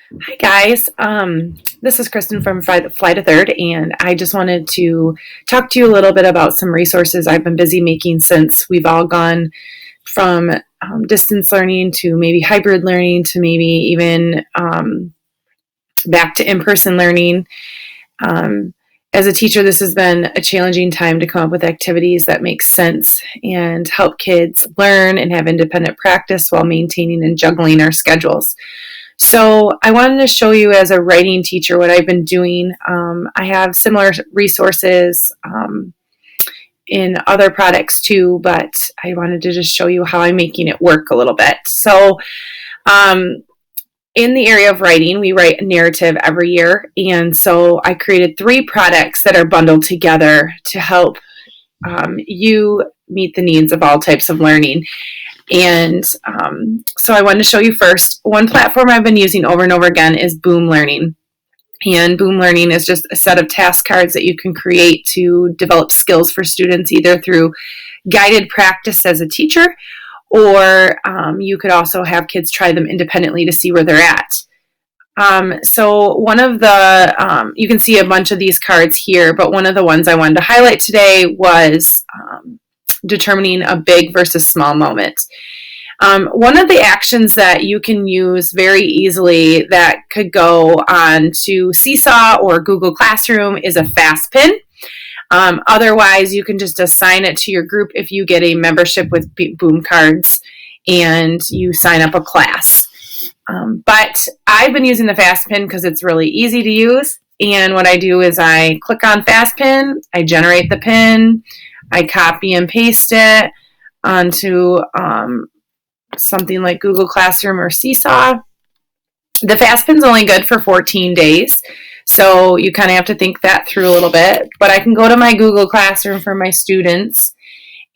Hi guys, this is Kristen from Fly to Third, and I just wanted to talk to you a little bit about some resources I've been busy making since we've all gone from distance learning to maybe hybrid learning to maybe even back to in-person learning. Um, as a teacher, this has been a challenging time to come up with activities that make sense and help kids learn and have independent practice while maintaining and juggling our schedules. So I wanted to show you as a writing teacher what I've been doing. I have similar resources in other products too, but I wanted to just show you how I'm making it work a little bit. So um, in the area of writing, we write a narrative every year. And so I created 3 products that are bundled together to help you meet the needs of all types of learning. And so I wanted to show you first, one platform I've been using over and over again is Boom Learning. And Boom Learning is just a set of task cards that you can create to develop skills for students, either through guided practice as a teacher, or you could also have kids try them independently to see where they're at. So one of the, you can see a bunch of these cards here, but one of the ones I wanted to highlight today was determining a big versus small moment. One of the actions that you can use very easily that could go on to Seesaw or Google Classroom is a fast pin. Otherwise, you can just assign it to your group if you get a membership with Boom Cards and you sign up a class. But I've been using the fast pin because it's really easy to use. And what I do is I click on fast pin, I generate the pin, I copy and paste it onto something like Google Classroom or Seesaw. The fast pin's only good for 14 days, so you kind of have to think that through a little bit. But I can go to my Google Classroom for my students,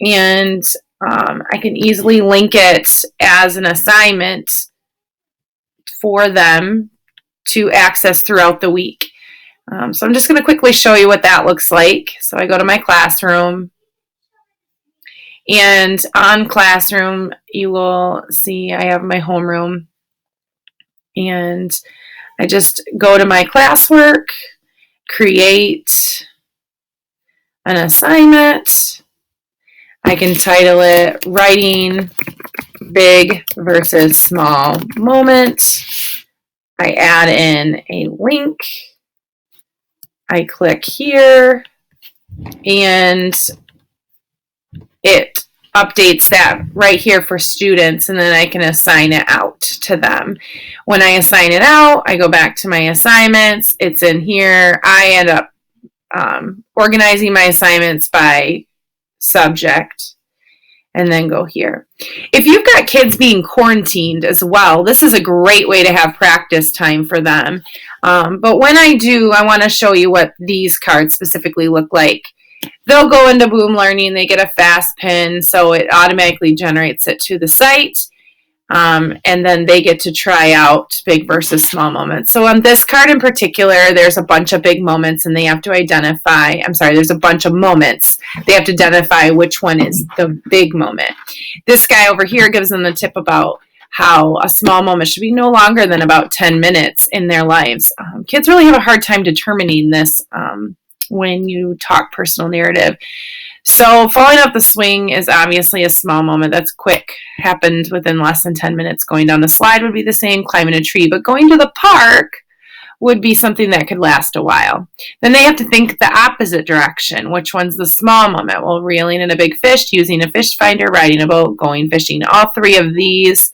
and I can easily link it as an assignment for them to access throughout the week. So I'm just going to quickly show you what that looks like. So I go to my classroom, and on Classroom, you will see I have my homeroom, and I just go to my classwork, create an assignment. I can title it Writing Big versus Small Moment. I add in a link. I click here, and it updates that right here for students, and then I can assign it out to them. When I assign it out, I go back to my assignments. It's in here. I end up organizing my assignments by subject and then go here. If you've got kids being quarantined as well, this is a great way to have practice time for them. But when I do, I want to show you what these cards specifically look like. They'll go into Boom Learning, they get a fast pin, so it automatically generates it to the site, and then they get to try out big versus small moments. So on this card in particular, there's a bunch of big moments, and they have to identify, there's a bunch of moments. They have to identify which one is the big moment. This guy over here gives them the tip about how a small moment should be no longer than about 10 minutes in their lives. Kids really have a hard time determining this when you talk personal narrative. So falling off the swing is obviously a small moment. That's quick, happened within less than 10 minutes. Going down the slide would be the same, climbing a tree. But going to the park would be something that could last a while. Then they have to think the opposite direction. Which one's the small moment? Well, reeling in a big fish, using a fish finder, riding a boat, going fishing. All 3 of these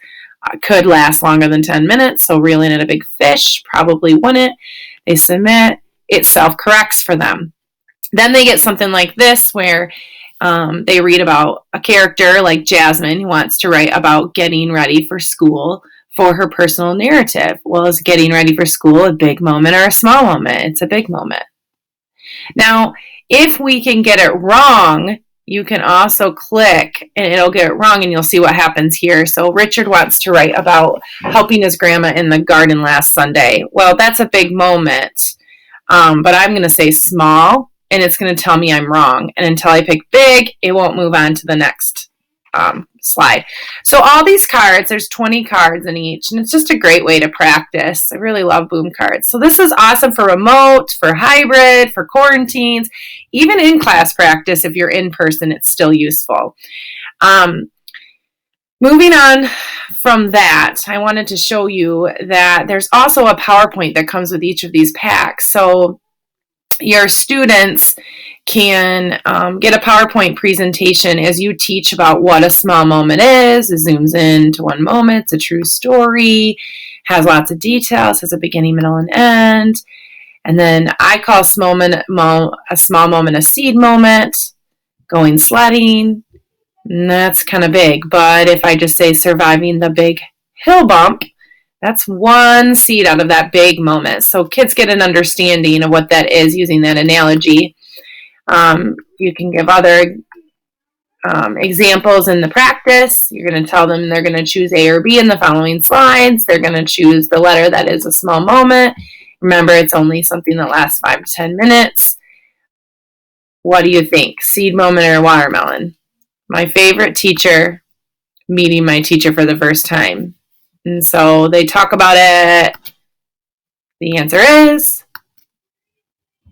could last longer than 10 minutes. So reeling in a big fish probably wouldn't. They submit. It self-corrects for them. Then they get something like this where they read about a character like Jasmine who wants to write about getting ready for school for her personal narrative. Well, is getting ready for school a big moment or a small moment? It's a big moment. Now, if we can get it wrong, you can also click and it'll get it wrong, and you'll see what happens here. So Richard wants to write about helping his grandma in the garden last Sunday. Well, that's a big moment. But I'm going to say small, and it's going to tell me I'm wrong. And until I pick big, it won't move on to the next slide. So all these cards, there's 20 cards in each, and it's just a great way to practice. I really love Boom cards. So this is awesome for remote, for hybrid, for quarantines, even in class practice. If you're in person, it's still useful. Moving on from that, I wanted to show you that there's also a PowerPoint that comes with each of these packs. So your students can get a PowerPoint presentation as you teach about what a small moment is. It zooms in to one moment. It's a true story, has lots of details, has a beginning, middle, and end. And then I call a small moment a seed moment, going sledding. And that's kind of big. But if I just say surviving the big hill bump, that's one seed out of that big moment. So kids get an understanding of what that is using that analogy. You can give other examples in the practice. You're going to tell them they're going to choose A or B in the following slides. They're going to choose the letter that is a small moment. Remember, it's only something that lasts 5 to 10 minutes. What do you think? Seed moment or watermelon? My favorite teacher, meeting my teacher for the first time. And so they talk about it. The answer is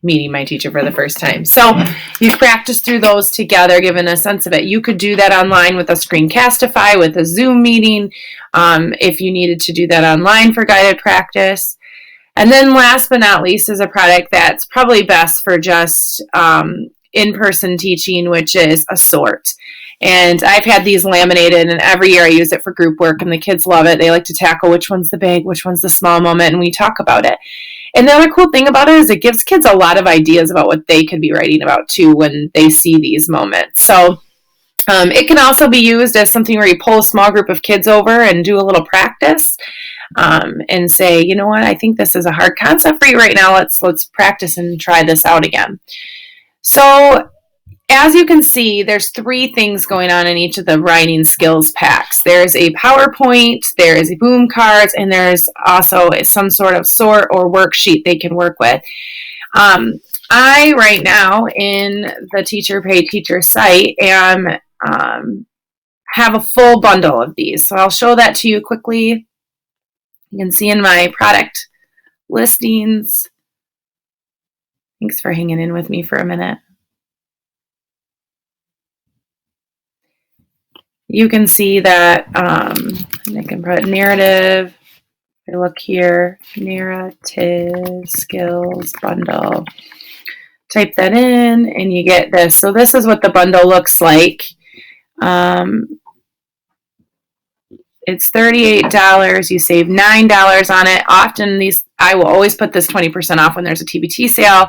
meeting my teacher for the first time. So you practice through those together, given a sense of it. You could do that online with a Screencastify, with a Zoom meeting, if you needed to do that online for guided practice. And then last but not least is a product that's probably best for just in-person teaching, which is a sort. And I've had these laminated, and every year I use it for group work, and the kids love it. They like to tackle which one's the big, which one's the small moment, and we talk about it. And the other cool thing about it is it gives kids a lot of ideas about what they could be writing about, too, when they see these moments. So it can also be used as something where you pull a small group of kids over and do a little practice and say, you know what, I think this is a hard concept for you right now. Let's practice and try this out again. So as you can see, there's 3 things going on in each of the writing skills packs. There's a PowerPoint, there is a Boom cards, and there's also some sort of sort or worksheet they can work with. I, right now, in the Teacher Pay Teacher site, have a full bundle of these. So I'll show that to you quickly. You can see in my product listings. Thanks for hanging in with me for a minute. You can see that I can put narrative. If I look here, narrative skills bundle. Type that in and you get this. So this is what the bundle looks like. It's $38. You save $9 on it. Often I will always put this 20% off when there's a TBT sale.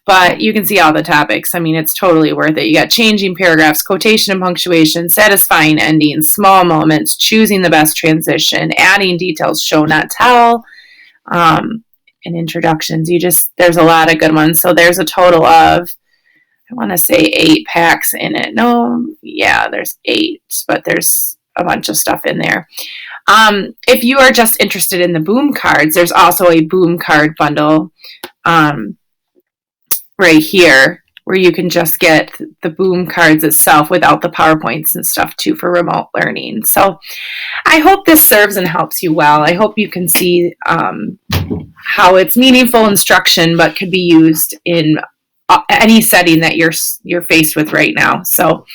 But you can see all the topics. I mean, it's totally worth it. You got changing paragraphs, quotation and punctuation, satisfying endings, small moments, choosing the best transition, adding details, show not tell, and introductions. There's a lot of good ones. So there's a total of, I want to say 8 packs in it. No, yeah, there's 8, but there's a bunch of stuff in there. If you are just interested in the Boom cards, there's also a Boom card bundle right here where you can just get the Boom cards itself without the PowerPoints and stuff too for remote learning. So I hope this serves and helps you well. I hope you can see how it's meaningful instruction but could be used in any setting that you're faced with right now. So